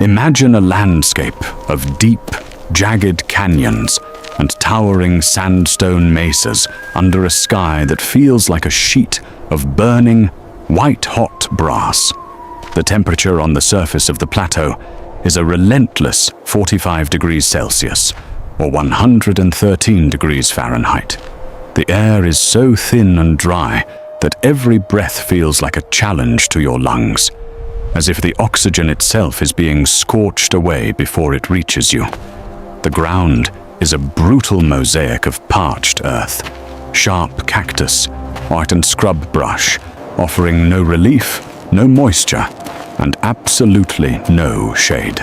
Imagine a landscape of deep, jagged canyons and towering sandstone mesas under a sky that feels like a sheet of burning, white-hot brass. The temperature on the surface of the plateau is a relentless 45 degrees Celsius, or 113 degrees Fahrenheit. The air is so thin and dry that every breath feels like a challenge to your lungs, as if the oxygen itself is being scorched away before it reaches you. The ground is a brutal mosaic of parched earth, sharp cactus, art and scrub brush, offering no relief, no moisture, and absolutely no shade.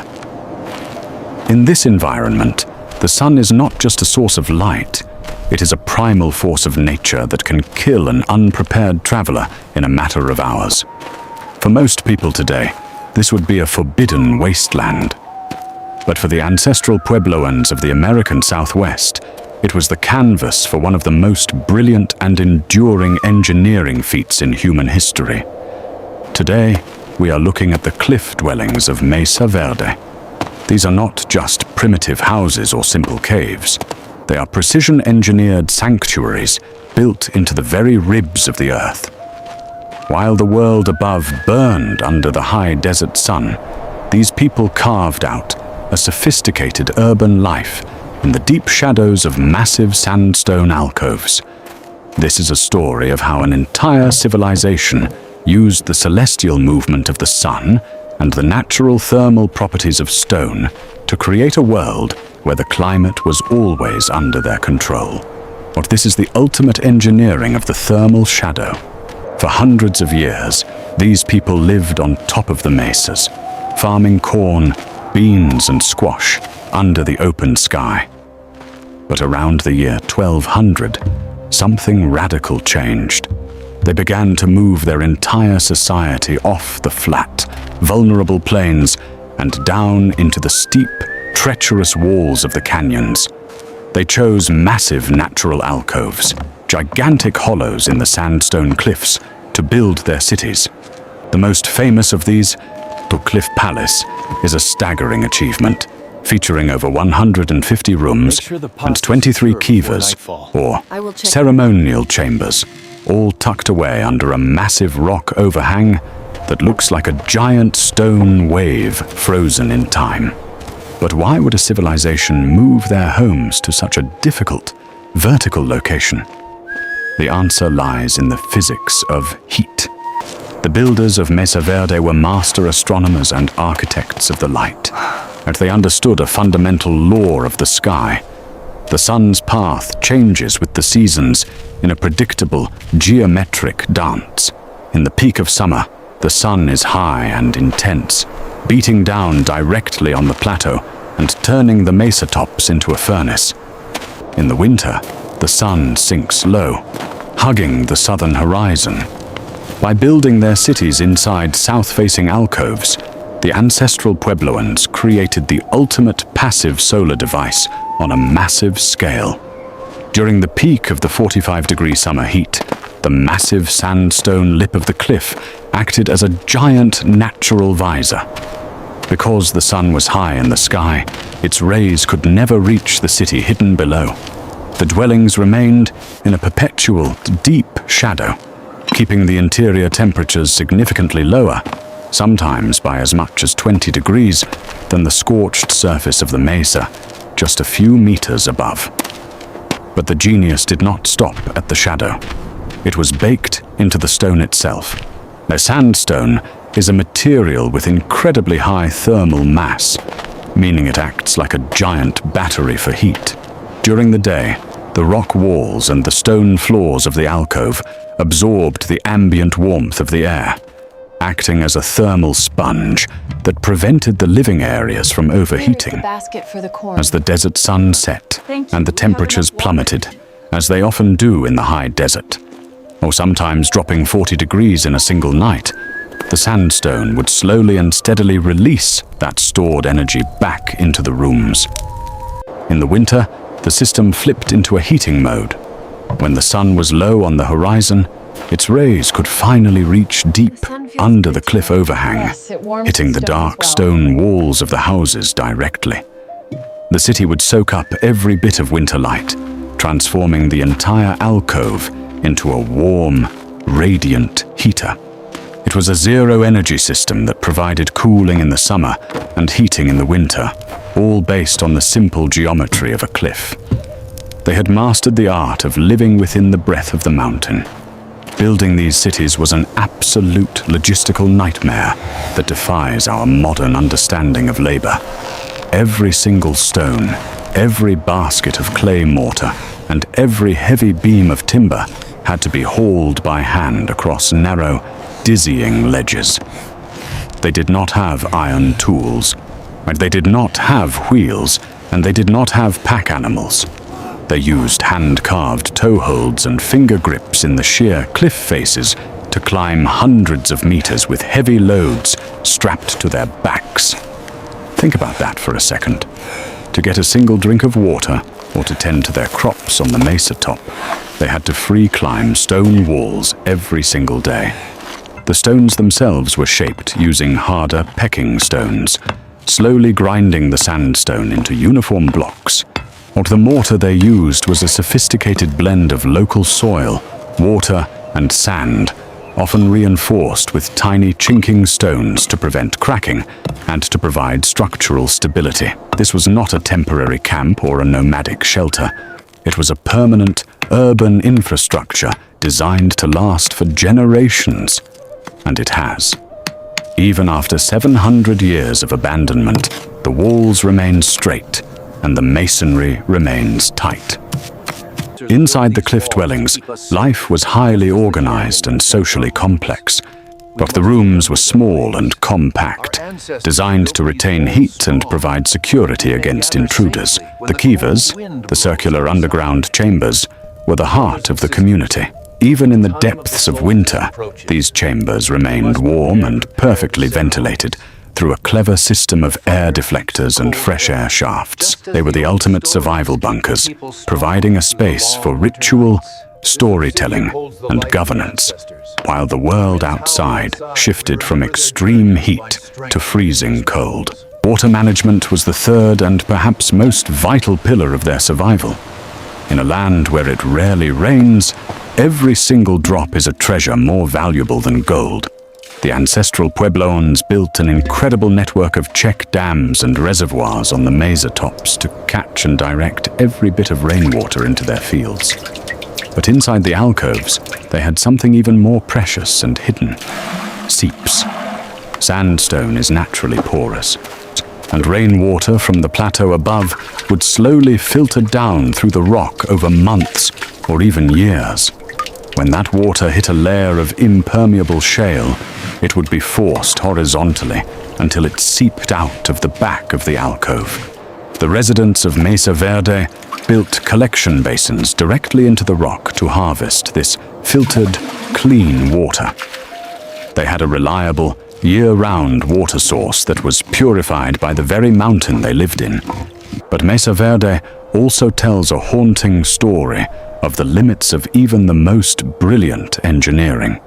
In this environment, the sun is not just a source of light, it is a primal force of nature that can kill an unprepared traveler in a matter of hours. For most people today, this would be a forbidden wasteland. But for the ancestral Puebloans of the American Southwest, it was the canvas for one of the most brilliant and enduring engineering feats in human history. Today, we are looking at the cliff dwellings of Mesa Verde. These are not just primitive houses or simple caves. They are precision-engineered sanctuaries built into the very ribs of the earth. While the world above burned under the high desert sun, these people carved out a sophisticated urban life in the deep shadows of massive sandstone alcoves. This is a story of how an entire civilization used the celestial movement of the sun and the natural thermal properties of stone to create a world where the climate was always under their control. But this is the ultimate engineering of the thermal shadow. For hundreds of years, these people lived on top of the mesas, farming corn, beans and squash under the open sky. But around the year 1200, something radical changed. They began to move their entire society off the flat, vulnerable plains and down into the steep, treacherous walls of the canyons. They chose massive natural alcoves, gigantic hollows in the sandstone cliffs, to build their cities. The most famous of these, the Cliff Palace, is a staggering achievement, featuring over 150 rooms and 23 kivas, or ceremonial chambers, all tucked away under a massive rock overhang that looks like a giant stone wave frozen in time. But why would a civilization move their homes to such a difficult, vertical location? The answer lies in the physics of heat. The builders of Mesa Verde were master astronomers and architects of the light, and they understood a fundamental law of the sky. The sun's path changes with the seasons in a predictable, geometric dance. In the peak of summer, the sun is high and intense, beating down directly on the plateau and turning the mesa tops into a furnace. In the winter, the sun sinks low, hugging the southern horizon. By building their cities inside south-facing alcoves, the ancestral Puebloans created the ultimate passive solar device on a massive scale. During the peak of the 45-degree summer heat, the massive sandstone lip of the cliff acted as a giant natural visor. Because the sun was high in the sky, its rays could never reach the city hidden below. The dwellings remained in a perpetual, deep shadow, keeping the interior temperatures significantly lower, sometimes by as much as 20 degrees, than the scorched surface of the mesa, just a few meters above. But the genius did not stop at the shadow. It was baked into the stone itself. Now, sandstone is a material with incredibly high thermal mass, meaning it acts like a giant battery for heat. During the day, the rock walls and the stone floors of the alcove absorbed the ambient warmth of the air, acting as a thermal sponge that prevented the living areas from overheating. As the desert sun set and the temperatures plummeted, as they often do in the high desert, or sometimes dropping 40 degrees in a single night, the sandstone would slowly and steadily release that stored energy back into the rooms. In the winter, the system flipped into a heating mode. When the sun was low on the horizon, Its rays could finally reach deep under the cliff overhang, hitting the dark stone walls of the houses directly. The city would soak up every bit of winter light, transforming the entire alcove into a warm, radiant heater. It was a zero-energy system that provided cooling in the summer and heating in the winter, all based on the simple geometry of a cliff. They had mastered the art of living within the breath of the mountain. Building these cities was an absolute logistical nightmare that defies our modern understanding of labor. Every single stone, every basket of clay mortar, and every heavy beam of timber had to be hauled by hand across narrow, dizzying ledges. They did not have iron tools, and they did not have wheels, and they did not have pack animals. They used hand-carved toeholds and finger grips in the sheer cliff faces to climb hundreds of meters with heavy loads strapped to their backs. Think about that for a second. To get a single drink of water or to tend to their crops on the mesa top, they had to free climb stone walls every single day. The stones themselves were shaped using harder pecking stones, slowly grinding the sandstone into uniform blocks. What the mortar they used was a sophisticated blend of local soil, water, and sand, often reinforced with tiny chinking stones to prevent cracking and to provide structural stability. This was not a temporary camp or a nomadic shelter. It was a permanent, urban infrastructure designed to last for generations. And it has. Even after 700 years of abandonment, the walls remain straight and the masonry remains tight. Inside the cliff dwellings, life was highly organized and socially complex, but the rooms were small and compact, designed to retain heat and provide security against intruders. The kivas, the circular underground chambers, were the heart of the community. Even in the depths of winter, these chambers remained warm and perfectly ventilated through a clever system of air deflectors and fresh air shafts. They were the ultimate survival bunkers, providing a space for ritual, storytelling, and governance, while the world outside shifted from extreme heat to freezing cold. Water management was the third and perhaps most vital pillar of their survival. In a land where it rarely rains, every single drop is a treasure more valuable than gold. The Ancestral Puebloans built an incredible network of check dams and reservoirs on the mesa tops to catch and direct every bit of rainwater into their fields. But inside the alcoves, they had something even more precious and hidden: seeps. Sandstone is naturally porous, and rainwater from the plateau above would slowly filter down through the rock over months or even years. When that water hit a layer of impermeable shale, it would be forced horizontally until it seeped out of the back of the alcove. The residents of Mesa Verde built collection basins directly into the rock to harvest this filtered, clean water. They had a reliable, year-round water source that was purified by the very mountain they lived in. But Mesa Verde also tells a haunting story of the limits of even the most brilliant engineering.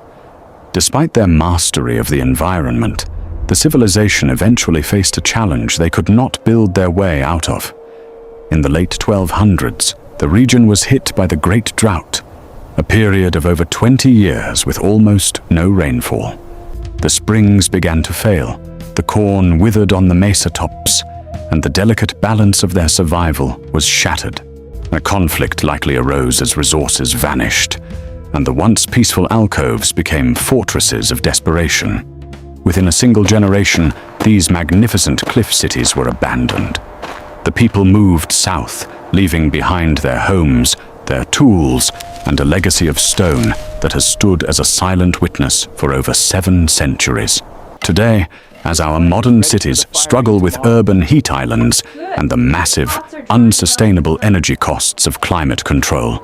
Despite their mastery of the environment, the civilization eventually faced a challenge they could not build their way out of. In the late 1200s, the region was hit by the Great Drought, a period of over 20 years with almost no rainfall. The springs began to fail, the corn withered on the mesa tops, and the delicate balance of their survival was shattered. A conflict likely arose as resources vanished, and the once peaceful alcoves became fortresses of desperation. Within a single generation, these magnificent cliff cities were abandoned. The people moved south, leaving behind their homes, their tools, and a legacy of stone that has stood as a silent witness for over 7 centuries. Today, as our modern cities struggle with urban heat islands and the massive, unsustainable energy costs of climate control,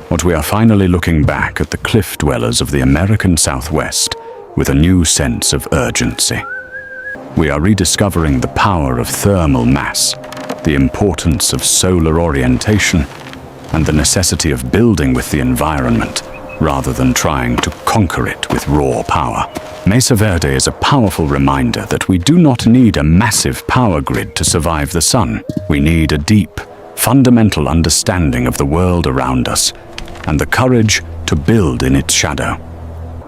what we are finally looking back at the cliff dwellers of the American Southwest with a new sense of urgency. We are rediscovering the power of thermal mass, the importance of solar orientation, and the necessity of building with the environment rather than trying to conquer it with raw power. Mesa Verde is a powerful reminder that we do not need a massive power grid to survive the sun. We need a deep, fundamental understanding of the world around us and the courage to build in its shadow.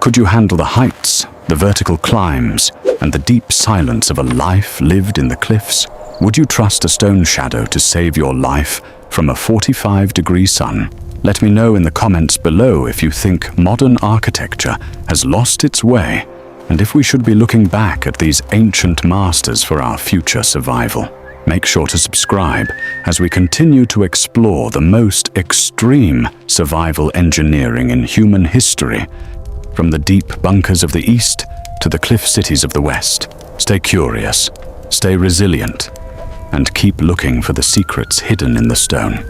Could you handle the heights, the vertical climbs, and the deep silence of a life lived in the cliffs? Would you trust a stone shadow to save your life from a 45-degree sun? Let me know in the comments below if you think modern architecture has lost its way, and if we should be looking back at these ancient masters for our future survival. Make sure to subscribe as we continue to explore the most extreme survival engineering in human history, from the deep bunkers of the East to the cliff cities of the West. Stay curious, stay resilient, and keep looking for the secrets hidden in the stone.